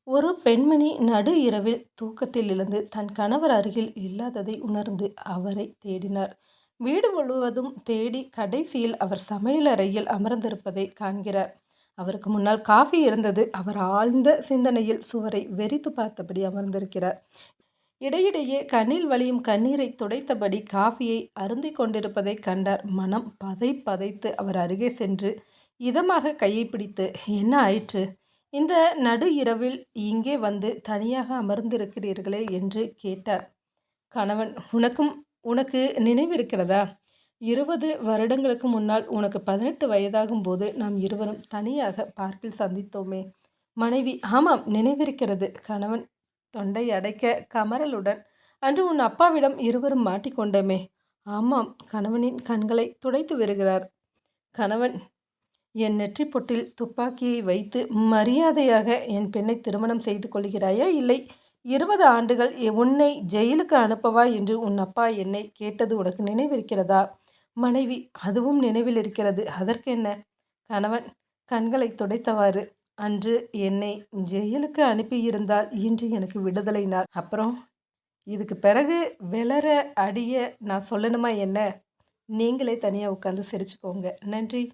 ஒரு பெண்மணி நடு இரவில் தூக்கத்தில் எழுந்து தன் கணவர் அருகில் இல்லாததை உணர்ந்து அவரை தேடினார். வீடு முழுவதும் தேடி கடைசியில் அவர் சமையலறையில் அமர்ந்திருப்பதை காண்கிறார். அவருக்கு முன்னால் காஃபி இருந்தது. அவர் ஆழ்ந்த சிந்தனையில் சுவரை வெறித்து பார்த்தபடி அமர்ந்திருக்கிறார். இடையிடையே கண்ணில் வழியும் கண்ணீரை துடைத்தபடி காஃபியை அருந்திக் கொண்டிருப்பதை கண்டார். மனம் பதைத்து அவர் அருகே சென்று இதமாக கையை பிடித்து, என்ன ஆயிற்று? இந்த நடு இரவில் இங்கே வந்து தனியாக அமர்ந்திருக்கிறீர்களே என்று கேட்டார். கணவன், உனக்கு நினைவிருக்கிறதா? 20 வருடங்களுக்கு முன்னால் உனக்கு 18 வயதாகும் போது நாம் இருவரும் தனியாக பார்க்கில் சந்தித்தோமே. மனைவி, ஆமாம், நினைவிருக்கிறது. கணவன் தொண்டை அடைக்க கமறலுடன், அன்று உன் அப்பாவிடம் இருவரும் மாட்டிக்கொண்டோமே. ஆமாம். கணவனின் கண்களை துடைத்து வருகிறார். கணவன், என் நெற்றி பொட்டில் துப்பாக்கியை வைத்து மரியாதையாக என் பெண்ணை திருமணம் செய்து கொள்கிறாயா, இல்லை 20 ஆண்டுகள் உன்னை ஜெயிலுக்கு அனுப்பவா என்று உன் அப்பா என்னை கேட்டது உனக்கு நினைவிருக்கிறதா? மனைவி, அதுவும் நினைவில் இருக்கிறது. அதற்கென்ன? கணவன் கண்களை துடைத்தவாறு, அன்று என்னை ஜெயிலுக்கு அனுப்பியிருந்தால் இன்று எனக்கு விடுதலை நாள். அப்புறம் இதுக்கு பிறகு வெளர அடிய நான் சொல்லணுமா என்ன? நீங்களே தனியாக உட்காந்து சிரிச்சுக்கோங்க. நன்றி.